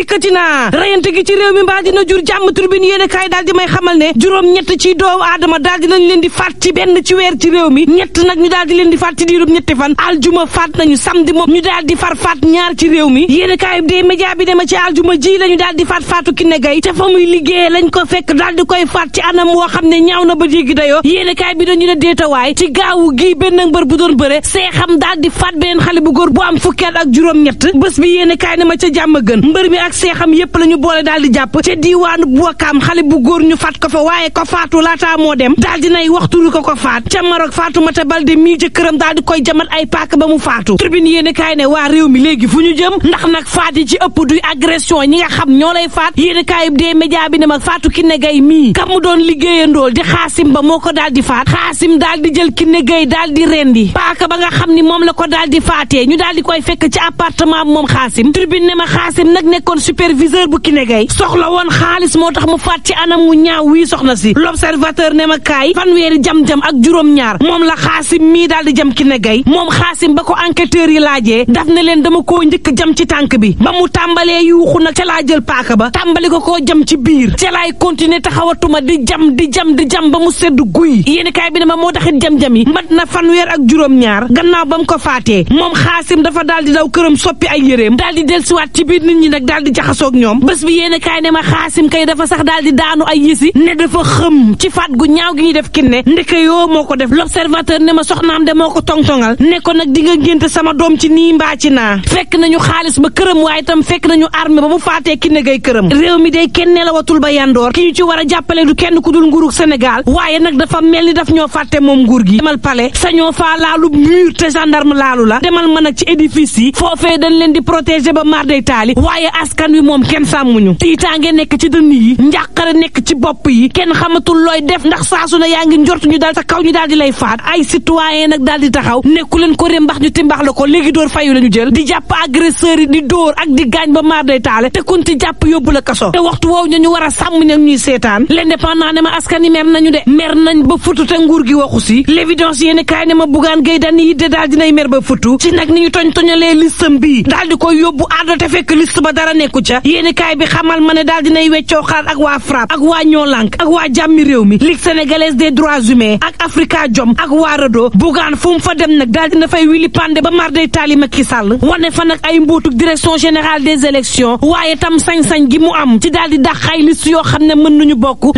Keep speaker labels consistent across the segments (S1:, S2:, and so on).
S1: dikkati naa rayante gi ci réew mi mbaa dina jur jàmm. Tribune yéene kaay daal di may xamal ne juróom-ñett ci doomu aadama daal di nañ leen di faat ci benn ci weer ci réew mi ñett nag ñu daal di leen di faat ci diirub ñetti fan aljuma faat nañu samedi moom ñu daal di faat ñaar ci réew mi yéene kaay bi de média bi dema ci aljuma ji la ñu daal di faatu Kiné Gaye te fa muy liggéeyee lañ ko fekk daal di koy faat ci anam woo xam ne ñaaw na ba jéggi dayoo yéene kaay bi dañu ne déetawaay ci gaawu gii benn mbër bu doon bëre seexam daal di faat beneen xale bu góor bu am fukki at ak juróom-ñett bés bi yéene kaay ne ma ca jàmm gën mbër mi ak seexam yépp la ñu boole daal di jàpp ca diiwaanu Wakaam xale bu góor ñu faat ko fa waaye ko faatu laataa moo dem daal di nay waxtu ko faat ca Maroc Fatoumata Baldé mii jëkkëram daal di koy jamat ay paak ba mu faatu Tribune yéene kaay ne waa réew mi léegi fu ñu jëm ndax nag faat yi ci ëpp duy agression ñi nga xam ñoo lay faat yéene kaay bi dee média bi ne ma faatu Kiné Gaye mii kam mu doon liggéeyandool di Xaasim ba moo ko daal di faat Xaasim daal di jël Kiné Gaye daal di rendi paaka ba nga xam ni moom la ko daal di faatee ñu daal di koy fekk ci appartement bi moom Xaasim Tribune ne ma Xaasim nag nekkoon superviseur bu Kiné Gaye soxla woon xaalis moo tax mu faat ci anam wu ñaaw wii soxna si L'Observateur ne ma kaay fanweeri jam-jam ak juróom-ñaar moom la Xaasim mii daal di jam Kiné Gaye moom Xaasim ba ko enquêteurs yi laajee daf ne leen dama koo njëkk jam ci tànk bi ba mu tàmbalee yuuxu nag ca laa jël paaka ba tàmbali ko koo jam ci biir ca laay continuer taxawatuma di jam ba mu sedd guy yéeni kaay bi ne ma moo taxit jam-jam yi mat na fanweer ak juróom-ñaar gannaaw ba mu ko faatee moom Xaasim dafa daal di daw këram soppi ay yéreem daal di dellusiwaat ci biir nit ñi nag daal di jaxasoog ñoom bés bi yéeni kaay ne ma Xaasim kay dafa sax daal di daanu ay yësi ne dafa xëm ci faat gu ñaaw gi ñuy def Kiné ndeke yoo moo ko def L'Observateur ne ma soxnaam de moo ko tongtongal ne ko nag di nga génte sama doom ci nii mbaa ci naa fekk nañu xaalis ba këram waaye itam fekk nañu armée ba mu faatee Kiné Gaye këram réew mi day kenn nelawatul ba yandoor ki ñu ci war a jàppale du kenn ku dul nguurug Sénégal waaye nag dafa mel ni daf ñoo fàtte moom nguur gi demal palais sañoo faa laalu mur te gendarme laalu la demal mën nag ci édifice yi foofee dañ leen di protéger ba mar day taali waaye askan wi moom kenn sàmmuñu tiitaange nekk ci dënn yi njàqare nekk ci bopp yi kenn xamatul looy def ndax saasu na yaa ngi njortu ñu dal sa kaw ñu daal di lay faat ay citoyen nag daal di taxaw nekku leen ko rembax ñu timbax la ko léegi door fayu la ñu jël di jàpp agresseurs yi di dóor ak di gaañ ba maar day taale te kun ci jàpp yóbbu la kaso te waxtu woowu ñu war a sàmm nag ñuy seetaan l'indépendant ne ma askan yi mer nañu de mer nañ ba futu te nguur gi waxu si l'évidence yéeni kaay ne ma Bougane Gueye Dany yi de daal dinay mer ba futu ci nag ni ñu toñalee listam bii daal di koy yóbbu àddo te fekk liste ba dara nekku ca yéeni kaay bi xamal ma ne daal dinay weccoo xalaat ak waa FRAPP ak waa ñoo lànk ak waa jàmmi réew mi Ligue sénégalaise des droits humains ak Africa Jom ak waa RADDHO Bougane fu mu fa dem nag daal dina fay wili pande ba mar day taali Macky Sall wane fa nag ay mbuutuk direction générale des élections waaye tam sañ-sañ gi mu am ci daal di dàq ay liste yoo xam ne mën nañu bokk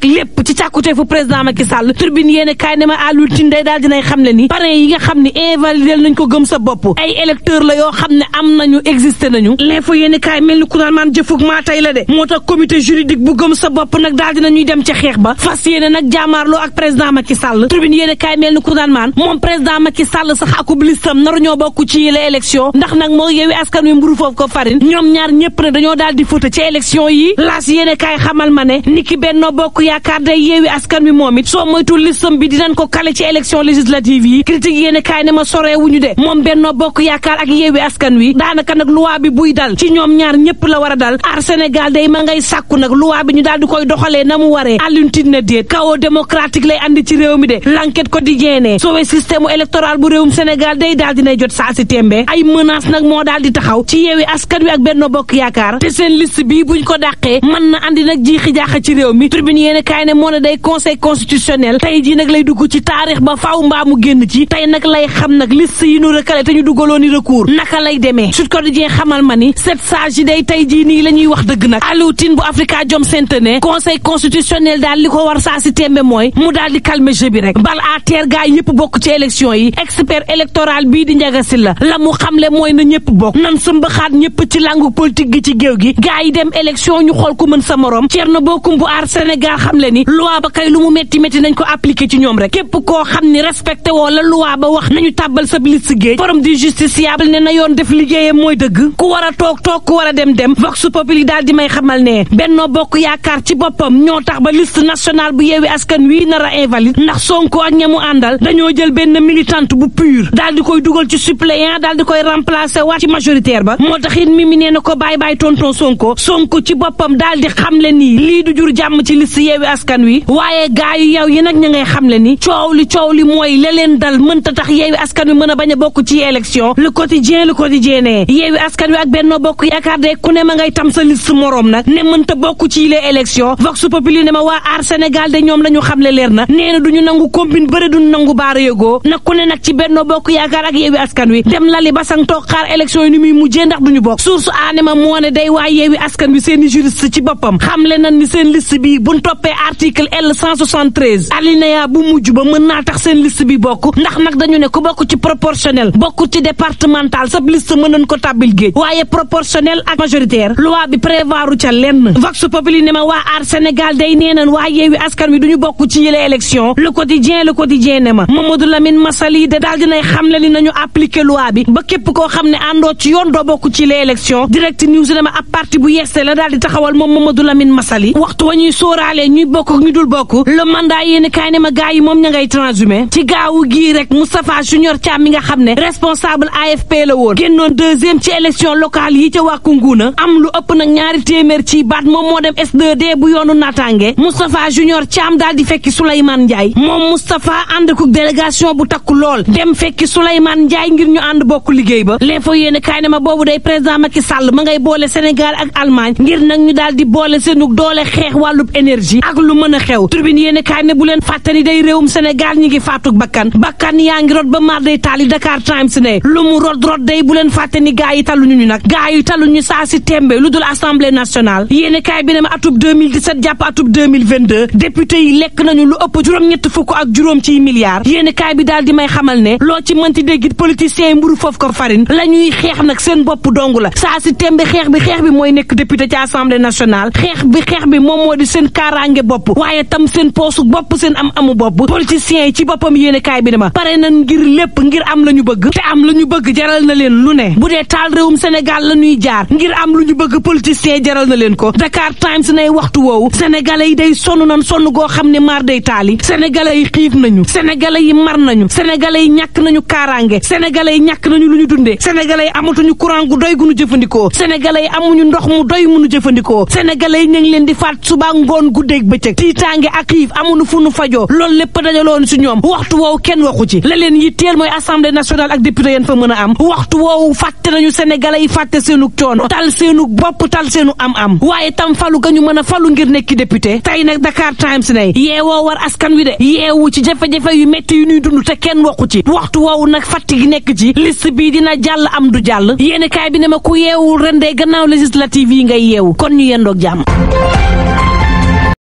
S1: lépp ci càkkutee fu président Macky Sall Tribune yéene kaay ne ma Alioune Tine day daal dinay xam le ni parrain yi nga xam ne invalidé nañ ko gëm sa bopp ay électeurs la yoo xam ne am nañu existé nañu l'info yéene kaay mel ni ku naan maan jëfug maa tey la de moo tax comité juridique bu gëm sa bopp nag daal dina ñuy dem ca xeex ba fas yéene nag jaamaarloo ak président Macky Sall Tribune yéene kaay mel ni ku naan maan moom président Macky Sall sax akub listam naru ñoo bokk ci yile élection ndax nag moo Yewwi Askan Wi mburu foofu ko farine ñoom ñaar ñëpp ne dañoo daal di fóote ci élection yi laas yéene kaay xamal ma ne niki Benno Bokk Yaakaar day Yewwi Askan Wi moom it soo moytul listam bi dinañ ko kale ci élection législative yi critique yéene kaay ne ma soree wuñu de moom Benno Bokk Yaakaar ak Yewwi Askan Wi daanaka nag loi bi buy dal ci ñoom ñaar ñëpp la war a dal Aar Sénégal day ma ngay sàkku nag loi bi ñu daal di koy doxalee na mu waree Alioune Tine na déet chaos démocratique lay andi ci réew mi de l'enquête quotidien ne soowee système électoral bu réewum Sénégal day daal dinay jot saa si tembe ay menace nag moo daal di taxaw ci Yewwi Askan Wi ak Benno Bokk Yaakaar te seen liste bii buñ ko dàqee mën na andi nag jiixi jaaxa ci réew mi Tribune yéene kaay ne moo ne day conseil constitutionnel tey jii nag lay dugg ci taarix ba faaw mbaa mu génn ci tey nag lay xam nag liste yi ñu recalé te ñu dugaloo ni recours naka lay demee Sud Quotidien xamal ma ni 7 sages yi day tey jii nii la ñuy wax dëgg nag Alioune Tine bu Africa Jom Center ne conseil constitutionnel daal li ko war saa si tembe mooy mu daal di calmer jeu bi rek bal à terre gaa yëpp bokk ci élection yi expert électoral bii di Ndiaga Sylla la mu xamle mooy na ñëpp bokk nan sëmbaxaat ñëpp ci langu politique gi ci géew gi gaa yi dem élection ñu xool ku mën sa morom Thierno Bocoum bu Aar Sénégal xamle ni loi ba kay lu mu metti nañ ko appliqué ci ñoom rek képp koo xam ni respecté woo la loi ba wax nañu tàbbal sa liste géej forum du justiciable ne na yoon def liggéeyam mooy dëgg ku war a toog ku war a dem Vox Populi daal di may xamal ne Benno Bokk Yaakaar ci boppam ñoo tax ba liste nationale bu Yewwi Askan Wi nar a invalide ndax Sonko ak ñamu àndal dañoo jël benn militante bu pur daal di koy dugal ci suppléant daal di koy remplacer waat ci majoritaire ba moo tax it Mimi nee na ko bàyyi tonton Sonko ci boppam daal di xamle nii lii du jur jàmm ci liste Yewwi Askan Wi waaye gaa yu yow yi nag ña ngay xamle ni coow li mooy la leen dal mënta tax Yewwi Askan Wi mën a bañ a bokk ci élection le quotidien ne Yewwi Askan Wi ak Benno Bokk Yaakaar tardé ku ne ma ngay tam sa liste moroom nag ne mënta bokk ci les élections Vox Populi ne ma waa Aar Sénégal de ñoom la ñu xamle leer na nee na duñu nangu combine bëre duñu nangu baara yëgoo nag ku ne nag ci Benno Bokk Yaakaar ak Yewwi Askan Wi dem lali basang toog xaar élection yi ni muy mujjee ndax duñu bokk source aane ma moo ne day waa Yewwi Askan Wi seeni juriste ci boppam xamle nañ ni seen liste bi buñ toppee article L 173 alinéa bu mujj ba mën naa tax seen liste bi bokk ndax nag dañu ne ku bokk ci proportionnel bokk ci départemental sab liste mën nañ ko tàbbil géej waaye proportionnel ak majoritaire loi bi prévoiru ca lenn Vox Populi ne ma waa Aar Sénégal day nee nañ waa Yewwi Askan Wi duñu bokk ci yële élection le quotidien ne ma Mamadou Lamine Massaly de daal dinay xamle ni nañu appliquer loi bi ba képp koo xam ne àndoo ci yoon doo bokk ci les élections direct news ne ma ab parti bu yeeste la daal di taxawal moom Mamadou Lamine Massaly waxtu wa ñuy sóoraale ñuy bokk ak ñu dul bokk le mandat yéeni kaay ne ma gars yi moom ña ngay transhumé ci gaawu gii rek Moustapha Junior Thiam mi nga xam ne responsable AFP la woon génnoon deuxième ci élection locale yi ca wàkku nguuna am lu ëpp nag ñaari téeméer ci baat moom moo dem S2D bu yoonu naataange Moustapha Junior Thiam daal di fekki Souleymane Ndiaye moom Moustapha ànd ko délégation bu takku lool dem fekki Souleymane Ndiaye ngir ñu ànd bokk liggéey ba l'info yéene kaay ne ma boobu day président Macky Sall ma ngay boole Sénégal ak Allemagne ngir nag ñu daal di boole seenu doole xeex wàllub énergie ak lu mën a xew tribune yéene kaay ne bu leen fàttani day réewum Sénégal ñi ngi faatug bakkan yaa ngi rot ba mar day taali Dakar Times ne lu mu rot day bu leen fàttani gaa yi taluñu ñu nag gaa yi taluñu saa si tembe lu dul assemblée nationale yéene kaay bi ne ma atub 2017 jàpp atub 2022 député yi lekk nañu lu ëpp juróom-ñett fukk ak juróom ci milliards yéene kaay bi daal di may xamal ne loo ci mënti déggit politiciens yi mburu foofu ko farine la ñuy xeex nag seen bopp dong la saa si tembe xeex bi mooy nekk député ci assemblée nationale xeex bi moom moo di seen kaaraange bopp waaye tam seen poosu bopp seen amu bopp politiciens yi ci boppam yéene kaay bi ne ma pare nañ ngir lépp ngir am la ñu bëgg te am la ñu bëgg jaral na leen lu ne bu dee taal réewum Sénégal la ñuy jaar ngir am lu ñu bëgg politiciens jaral na leen ko Dakar Times nay waxtu woowu sénégalais yi day sonn goo xam ne maar day taali sénégalais yi xiif nañu sénégalais yi mar nañu sénégalais yi ñàkk nañu kaaraange sénégalais yi ñàkk nañu lu ñu dundee sénégalais yi amatuñu courant gu doy gu ñu jëfandikoo sénégalais yi amuñu ndox mu doy mu ñu jëfandikoo sénégalais yi ñu ngi leen di faat suba ngoon guddeeg bëccëg tiitaange ak xiif amuñu fu nu fajoo loolu lépp dajaloon si ñoom waxtu woowu kenn waxu ci la leen yitteel mooy assemblée nationale ak député yéen fa mën a am waxtu woowu fàtte nañu sénégalais yi fàtte seenu coono tal seenu bopp tal seenu am waaye tam falu ga ñu mën a falu ngir nekki député tey nag Dakar Times ne yeewoo war askan wi de yeewu ci jafe-jafe yu métti yu ñuy dund te kenn waxu ci waxtu woowu nag fàtte gi nekk ci liste bii dina jàll am du jàll yéeni kaay bi ne ma ku yeewul ren de gannaaw législative yi ngay yeewu kon ñu yendoog jàmm